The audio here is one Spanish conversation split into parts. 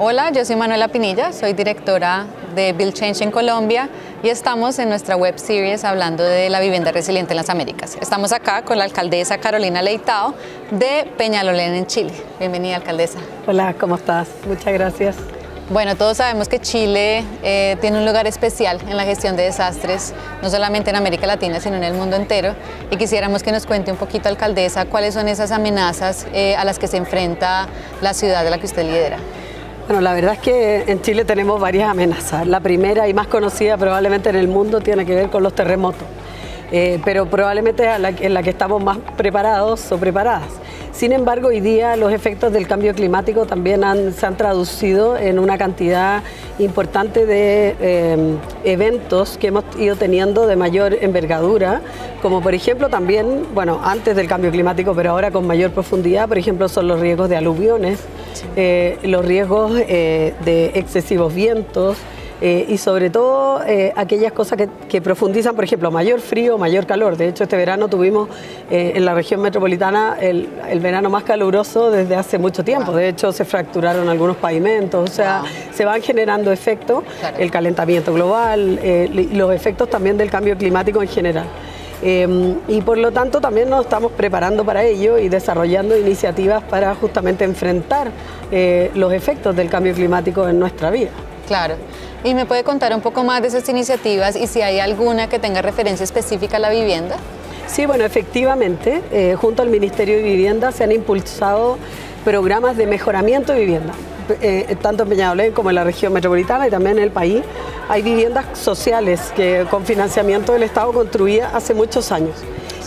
Hola, yo soy Manuela Pinilla, soy directora de Build Change en Colombia y estamos en nuestra web series hablando de la vivienda resiliente en las Américas. Estamos acá con la alcaldesa Carolina Leitao de Peñalolén en Chile. Bienvenida, alcaldesa. Hola, ¿cómo estás? Muchas gracias. Bueno, todos sabemos que Chile tiene un lugar especial en la gestión de desastres, no solamente en América Latina, sino en el mundo entero. Y quisiéramos que nos cuente un poquito, alcaldesa, cuáles son esas amenazas a las que se enfrenta la ciudad de la que usted lidera. Bueno, la verdad es que en Chile tenemos varias amenazas. La primera y más conocida probablemente en el mundo tiene que ver con los terremotos, pero probablemente en la que estamos más preparados o preparadas. Sin embargo, hoy día los efectos del cambio climático también se han traducido en una cantidad importante de eventos que hemos ido teniendo de mayor envergadura, como por ejemplo también, bueno, antes del cambio climático, pero ahora con mayor profundidad, por ejemplo, son los riesgos de aluviones, los riesgos de excesivos vientos, y sobre todo aquellas cosas que profundizan, por ejemplo, mayor frío, mayor calor. De hecho, este verano tuvimos en la región metropolitana el verano más caluroso desde hace mucho tiempo. De hecho, se fracturaron algunos pavimentos, o sea, se van generando efectos, el calentamiento global, los efectos también del cambio climático en general. Y por lo tanto también nos estamos preparando para ello y desarrollando iniciativas para justamente enfrentar los efectos del cambio climático en nuestra vida. Claro. ¿Y me puede contar un poco más de esas iniciativas y si hay alguna que tenga referencia específica a la vivienda? Sí, bueno, efectivamente, junto al Ministerio de Vivienda se han impulsado programas de mejoramiento de vivienda, tanto en Peñalolén como en la región metropolitana y también en el país. Hay viviendas sociales que con financiamiento del Estado construidas hace muchos años.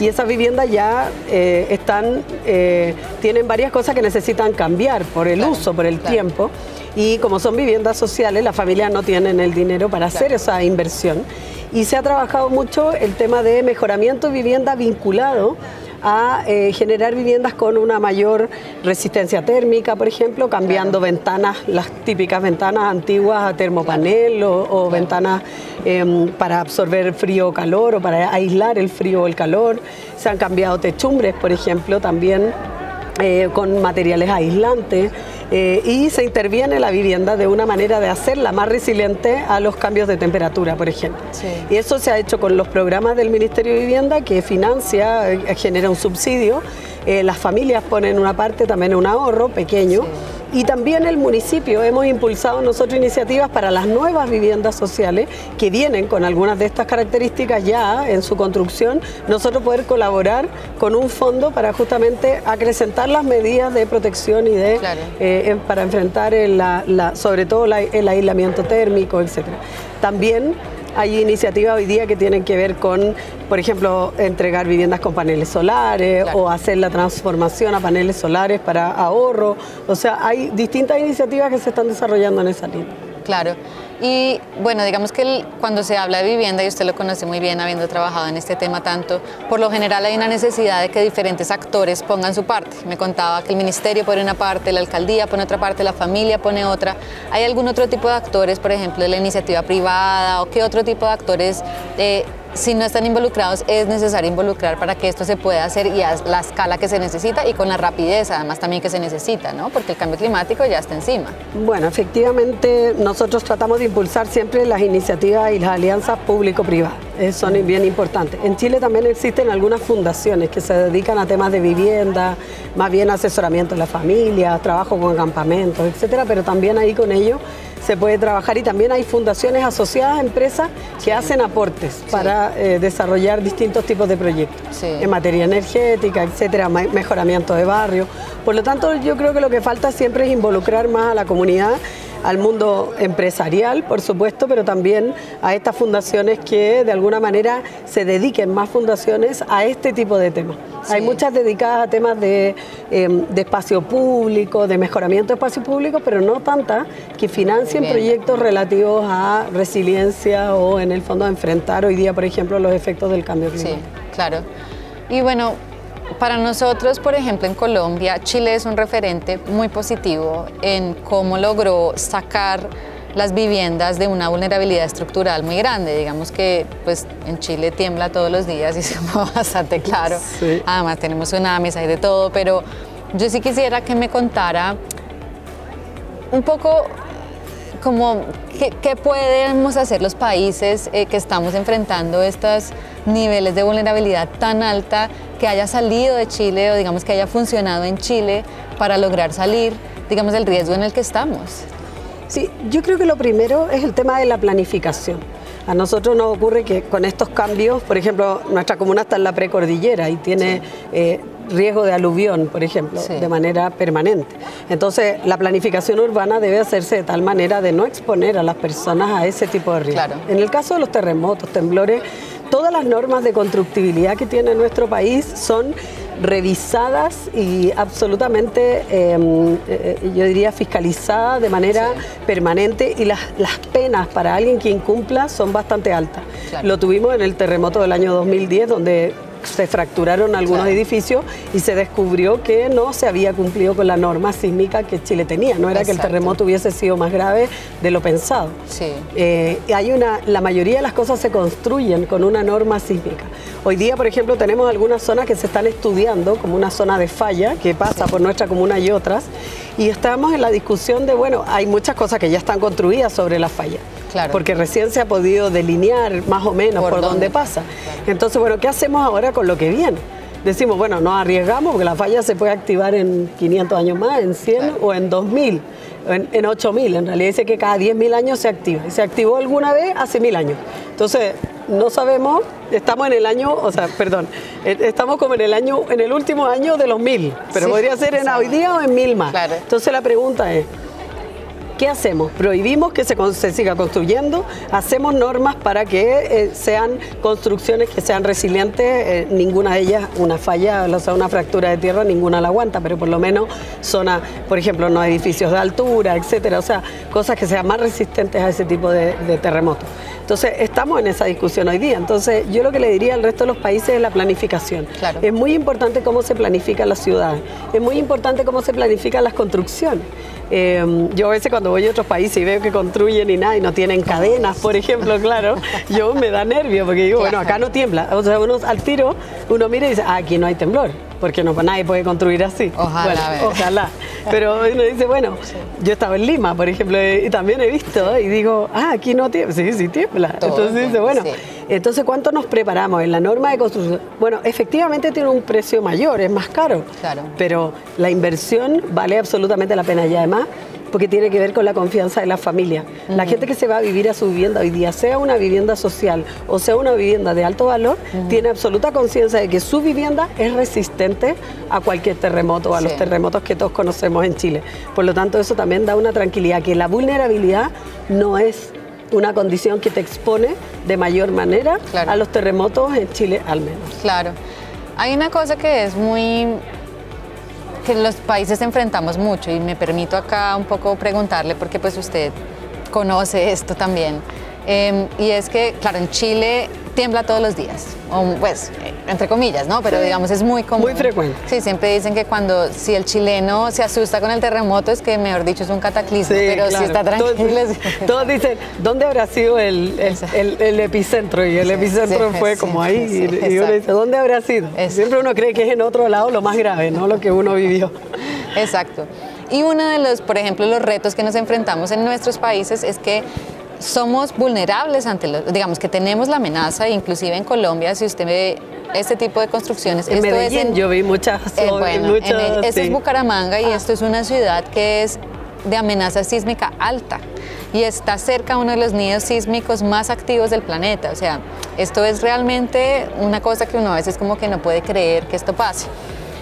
Y esas viviendas ya tienen varias cosas que necesitan cambiar por el uso, por el tiempo. Y como son viviendas sociales, las familias no tienen el dinero para hacer esa inversión. Y se ha trabajado mucho el tema de mejoramiento de vivienda vinculado a generar viviendas con una mayor resistencia térmica, por ejemplo, cambiando ventanas, las típicas ventanas antiguas a termopanel o ventanas para absorber frío o calor o para aislar el frío o el calor. Se han cambiado techumbres, por ejemplo, también con materiales aislantes. Y se interviene la vivienda de una manera de hacerla más resiliente a los cambios de temperatura, por ejemplo. Sí. Y eso se ha hecho con los programas del Ministerio de Vivienda que financia, genera un subsidio, las familias ponen una parte, también un ahorro pequeño. Sí. Y también el municipio hemos impulsado nosotros iniciativas para las nuevas viviendas sociales que vienen con algunas de estas características ya en su construcción, nosotros poder colaborar con un fondo para justamente acrecentar las medidas de protección y para enfrentar sobre todo el aislamiento térmico, etc. También hay iniciativas hoy día que tienen que ver con, por ejemplo, entregar viviendas con paneles solares o hacer la transformación a paneles solares para ahorro. O sea, hay distintas iniciativas que se están desarrollando en esa línea. Claro. Y bueno, digamos que cuando se habla de vivienda, y usted lo conoce muy bien habiendo trabajado en este tema tanto, por lo general hay una necesidad de que diferentes actores pongan su parte. Me contaba que el ministerio pone una parte, la alcaldía pone otra parte, la familia pone otra. ¿Hay algún otro tipo de actores, por ejemplo, de la iniciativa privada o qué otro tipo de actores, si no están involucrados, es necesario involucrar para que esto se pueda hacer y a la escala que se necesita y con la rapidez además también que se necesita, ¿no? Porque el cambio climático ya está encima. Bueno, efectivamente nosotros tratamos de impulsar siempre las iniciativas y las alianzas público-privadas, son bien importantes. En Chile también existen algunas fundaciones que se dedican a temas de vivienda, más bien asesoramiento de la familia, trabajo con campamentos, etcétera, pero también ahí con ellos se puede trabajar y también hay fundaciones asociadas a empresas que hacen aportes para desarrollar distintos tipos de proyectos en materia energética, etcétera, mejoramiento de barrio. Por lo tanto, yo creo que lo que falta siempre es involucrar más a la comunidad, al mundo empresarial, por supuesto, pero también a estas fundaciones que de alguna manera se dediquen más fundaciones a este tipo de temas. Sí. Hay muchas dedicadas a temas de espacio público, de mejoramiento de espacio público, pero no tantas que financien proyectos relativos a resiliencia o en el fondo a enfrentar hoy día, por ejemplo, los efectos del cambio climático. Sí, claro. Y bueno, para nosotros, por ejemplo, en Colombia, Chile es un referente muy positivo en cómo logró sacar las viviendas de una vulnerabilidad estructural muy grande. Digamos que pues, en Chile tiembla todos los días y es bastante claro. Sí. Además tenemos tsunamis, hay de todo, pero yo sí quisiera que me contara un poco como, ¿qué podemos hacer los países que estamos enfrentando estos niveles de vulnerabilidad tan alta, que haya salido de Chile o digamos que haya funcionado en Chile para lograr salir, digamos, del riesgo en el que estamos? Sí, yo creo que lo primero es el tema de la planificación. A nosotros nos ocurre que con estos cambios, por ejemplo, nuestra comuna está en la precordillera y tiene riesgo de aluvión, por ejemplo, de manera permanente. Entonces, la planificación urbana debe hacerse de tal manera de no exponer a las personas a ese tipo de riesgo. Claro. En el caso de los terremotos, temblores, todas las normas de constructibilidad que tiene nuestro país son revisadas y absolutamente, yo diría, fiscalizadas de manera permanente, y las penas para alguien que incumpla son bastante altas. Claro. Lo tuvimos en el terremoto del año 2010, donde se fracturaron algunos edificios y se descubrió que no se había cumplido con la norma sísmica que Chile tenía. No era que el terremoto hubiese sido más grave de lo pensado. Sí. La mayoría de las cosas se construyen con una norma sísmica. Hoy día, por ejemplo, tenemos algunas zonas que se están estudiando como una zona de falla que pasa por nuestra comuna y otras, y estamos en la discusión de, bueno, hay muchas cosas que ya están construidas sobre la falla. Claro. Porque recién se ha podido delinear más o menos por dónde pasa. Claro. Entonces, bueno, ¿qué hacemos ahora con lo que viene? Decimos, bueno, nos arriesgamos porque la falla se puede activar en 500 años más, en 100 o en 2000, en 8000. En realidad dice que cada 10.000 años se activa. Y se activó alguna vez hace 1000 años. Entonces, no sabemos, estamos en el año, estamos como en el último año de los 1000, pero podría ser en hoy día o en 1000 más. Claro. Entonces la pregunta es, ¿qué hacemos? ¿Prohibimos que se siga construyendo? ¿Hacemos normas para que sean construcciones que sean resilientes? Ninguna de ellas, una falla, o sea, una fractura de tierra, ninguna la aguanta, pero por lo menos zona, por ejemplo, no edificios de altura, etcétera, o sea, cosas que sean más resistentes a ese tipo de terremotos. Entonces, estamos en esa discusión hoy día. Entonces, yo lo que le diría al resto de los países es la planificación. Claro. Es muy importante cómo se planifican las ciudades, es muy importante cómo se planifican las construcciones. Yo a veces cuando voy a otros países y veo que construyen y no tienen cadenas, por ejemplo, claro, yo me da nervio porque digo, bueno, acá no tiembla. O sea, uno al tiro, uno mira y dice, aquí no hay temblor, porque nadie puede construir así. Ojalá. Bueno, ojalá. Pero uno dice, bueno, yo estaba en Lima, por ejemplo, y también he visto, y digo, aquí no tiembla. Sí tiembla. Entonces dice, bueno, entonces ¿cuánto nos preparamos? En la norma de construcción, bueno, efectivamente tiene un precio mayor, es más caro, pero la inversión vale absolutamente la pena, y además porque tiene que ver con la confianza de la familia. La gente que se va a vivir a su vivienda hoy día, sea una vivienda social o sea una vivienda de alto valor, tiene absoluta conciencia de que su vivienda es resistente a cualquier terremoto, a los terremotos que todos conocemos en Chile. Por lo tanto, eso también da una tranquilidad, que la vulnerabilidad no es una condición que te expone de mayor manera a los terremotos en Chile, al menos. Claro. Hay una cosa que es que los países enfrentamos mucho, y me permito acá un poco preguntarle, porque pues usted conoce esto también, y es que, claro, en Chile tiembla todos los días, o pues, entre comillas, ¿no? Pero digamos es muy común. Muy frecuente. Sí, siempre dicen que si el chileno se asusta con el terremoto es que, mejor dicho, es un cataclismo, pero si está tranquilo... Todos dicen, ¿dónde habrá sido el epicentro? Y el epicentro fue como ahí, y uno dice, ¿dónde habrá sido? Siempre uno cree que es en otro lado lo más grave, no lo que uno vivió. Exacto. Y uno de los, por ejemplo, los retos que nos enfrentamos en nuestros países es que somos vulnerables ante digamos que tenemos la amenaza, inclusive en Colombia, si usted ve este tipo de construcciones. En Medellín yo vi muchas. Esto es Bucaramanga, y esto es una ciudad que es de amenaza sísmica alta y está cerca de uno de los nidos sísmicos más activos del planeta. O sea, esto es realmente una cosa que uno a veces como que no puede creer que esto pase.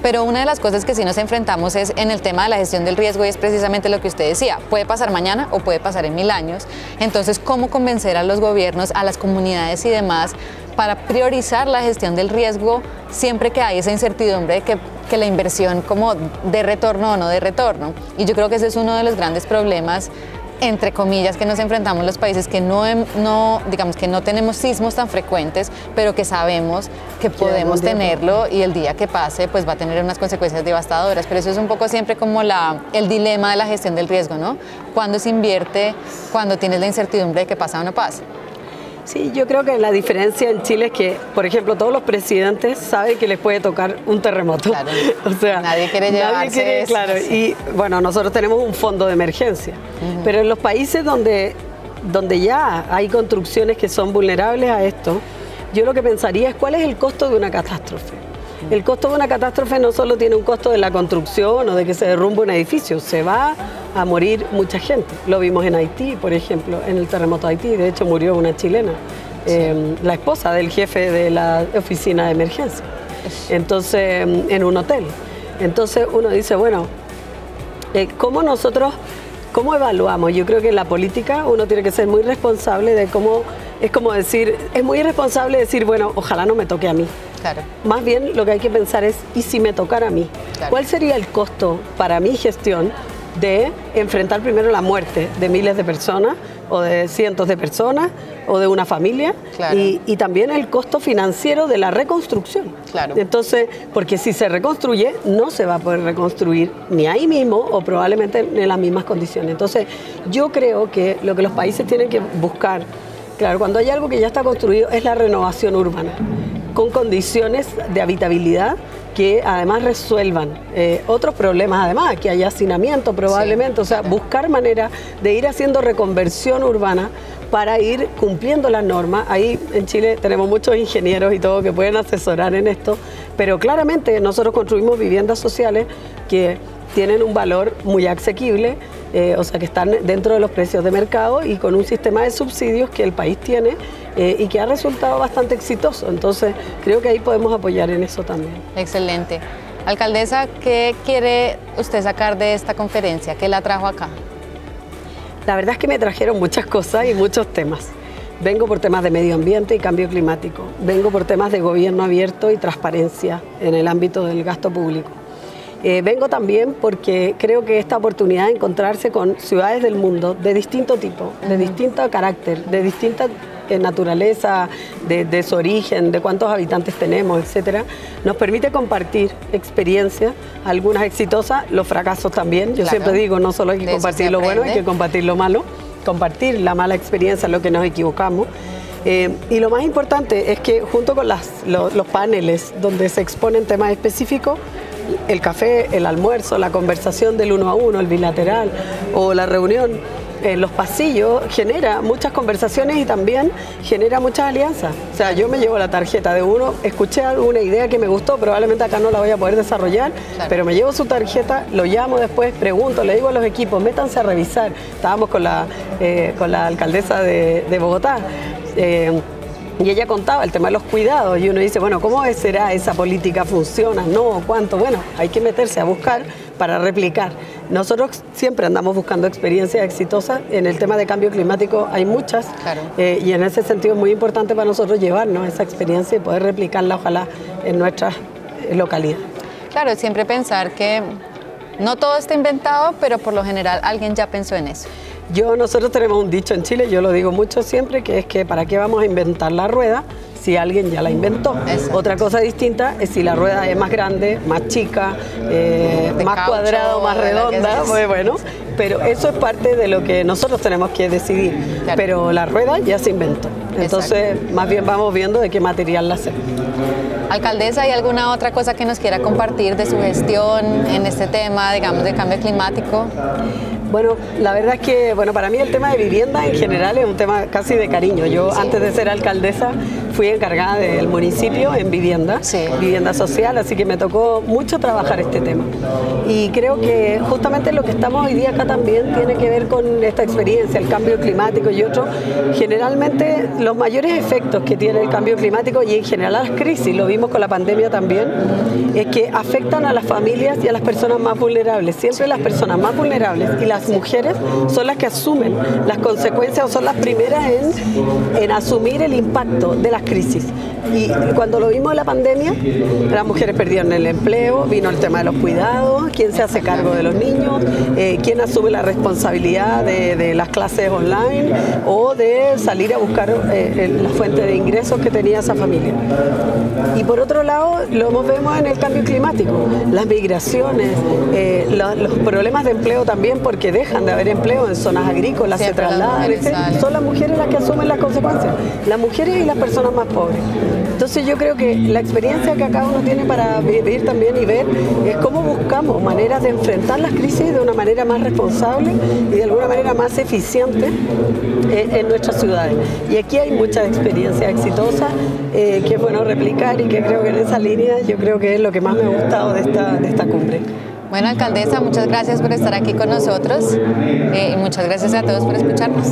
Pero una de las cosas que sí nos enfrentamos es en el tema de la gestión del riesgo, y es precisamente lo que usted decía, puede pasar mañana o puede pasar en 1000 años. Entonces, ¿cómo convencer a los gobiernos, a las comunidades y demás para priorizar la gestión del riesgo siempre que hay esa incertidumbre de que la inversión como de retorno o no de retorno? Y yo creo que ese es uno de los grandes problemas, entre comillas, que nos enfrentamos los países que digamos que no tenemos sismos tan frecuentes, pero que sabemos que podemos tenerlo, y el día que pase pues va a tener unas consecuencias devastadoras. Pero eso es un poco siempre como el dilema de la gestión del riesgo, ¿no? ¿Cuándo se invierte? ¿Cuándo tienes la incertidumbre de que pasa o no pasa? Sí, yo creo que la diferencia en Chile es que, por ejemplo, todos los presidentes saben que les puede tocar un terremoto. Claro. O sea, nadie quiere llevarse eso. Claro, y bueno, nosotros tenemos un fondo de emergencia, pero en los países donde ya hay construcciones que son vulnerables a esto, yo lo que pensaría es cuál es el costo de una catástrofe. El costo de una catástrofe no solo tiene un costo de la construcción o de que se derrumbe un edificio, se va a morir mucha gente. Lo vimos en Haití, por ejemplo, en el terremoto de Haití, de hecho murió una chilena, la esposa del jefe de la oficina de emergencia, entonces en un hotel. Entonces uno dice, bueno, ¿cómo evaluamos? Yo creo que en la política uno tiene que ser muy responsable de cómo, es como decir, es muy irresponsable decir, bueno, ojalá no me toque a mí. Claro. Más bien lo que hay que pensar es, ¿y si me tocara a mí? Claro. ¿Cuál sería el costo para mi gestión de enfrentar primero la muerte de miles de personas o de cientos de personas o de una familia? Claro. Y también el costo financiero de la reconstrucción. Claro. Entonces, porque si se reconstruye, no se va a poder reconstruir ni ahí mismo o probablemente en las mismas condiciones. Entonces, yo creo que lo que los países tienen que buscar, claro, cuando hay algo que ya está construido, es la renovación urbana, con condiciones de habitabilidad que además resuelvan otros problemas, además que haya hacinamiento probablemente, sí, o sea, buscar maneras de ir haciendo reconversión urbana para ir cumpliendo las normas. Ahí en Chile tenemos muchos ingenieros y todo que pueden asesorar en esto, pero claramente nosotros construimos viviendas sociales que tienen un valor muy asequible, o sea que están dentro de los precios de mercado y con un sistema de subsidios que el país tiene y que ha resultado bastante exitoso. Entonces creo que ahí podemos apoyar en eso también. Excelente. Alcaldesa, ¿qué quiere usted sacar de esta conferencia? ¿Qué la trajo acá? La verdad es que me trajeron muchas cosas y muchos temas. Vengo por temas de medio ambiente y cambio climático. Vengo por temas de gobierno abierto y transparencia en el ámbito del gasto público. Vengo también porque creo que esta oportunidad de encontrarse con ciudades del mundo de distinto tipo, de distinto carácter, de distinta naturaleza, de su origen, de cuántos habitantes tenemos, etcétera, nos permite compartir experiencias, algunas exitosas, los fracasos también. Yo siempre digo, no solo hay que compartir lo bueno, hay que compartir lo malo, compartir la mala experiencia, lo que nos equivocamos. Y lo más importante es que junto con los paneles donde se exponen temas específicos, el café, el almuerzo, la conversación del 1 a 1, el bilateral o la reunión en los pasillos genera muchas conversaciones y también genera muchas alianzas. O sea, yo me llevo la tarjeta de uno, escuché alguna idea que me gustó, probablemente acá no la voy a poder desarrollar, claro, pero me llevo su tarjeta, lo llamo después, pregunto, le digo a los equipos, métanse a revisar. Estábamos con la alcaldesa de Bogotá. Y ella contaba el tema de los cuidados y uno dice, bueno, ¿cómo será esa política? ¿Funciona? ¿No? ¿Cuánto? Bueno, hay que meterse a buscar para replicar. Nosotros siempre andamos buscando experiencias exitosas. En el tema de cambio climático hay muchas, claro, y en ese sentido es muy importante para nosotros llevarnos esa experiencia y poder replicarla, ojalá, en nuestra localidad. Claro, siempre pensar que no todo está inventado, pero por lo general alguien ya pensó en eso. Nosotros tenemos un dicho en Chile, yo lo digo mucho siempre, que es que ¿para qué vamos a inventar la rueda si alguien ya la inventó? Exacto. Otra cosa distinta es si la rueda es más grande, más chica, más cuadrada o más redonda, pues bueno, pero eso es parte de lo que nosotros tenemos que decidir, claro, pero la rueda ya se inventó, entonces exacto, más bien vamos viendo de qué material la hacemos. Alcaldesa, ¿hay alguna otra cosa que nos quiera compartir de su gestión en este tema, digamos, de cambio climático? Bueno, la verdad es que, bueno, para mí el tema de vivienda en general es un tema casi de cariño. Yo antes de ser alcaldesa fui encargada del municipio en vivienda, vivienda social, así que me tocó mucho trabajar este tema. Y creo que justamente lo que estamos hoy día acá también tiene que ver con esta experiencia, el cambio climático y otro. Generalmente los mayores efectos que tiene el cambio climático y en general las crisis, lo vimos con la pandemia también, es que afectan a las familias y a las personas más vulnerables. Siempre las personas más vulnerables y las mujeres son las que asumen las consecuencias o son las primeras en asumir el impacto de las crisis. Y cuando lo vimos en la pandemia, las mujeres perdieron el empleo, vino el tema de los cuidados, quién se hace cargo de los niños, quién asume la responsabilidad de las clases online o de salir a buscar la fuente de ingresos que tenía esa familia. Y por otro lado, lo vemos en el cambio climático, las migraciones, los problemas de empleo también, porque dejan de haber empleo en zonas agrícolas, se trasladan, son las mujeres las que asumen las consecuencias, las mujeres y las personas más pobres. Entonces yo creo que la experiencia que acá uno tiene para vivir también y ver es cómo buscamos maneras de enfrentar las crisis de una manera más responsable y de alguna manera más eficiente en nuestras ciudades. Y aquí hay muchas experiencias exitosas que es bueno replicar y que creo que en esa línea yo creo que es lo que más me ha gustado de esta cumbre. Bueno, alcaldesa, muchas gracias por estar aquí con nosotros y muchas gracias a todos por escucharnos.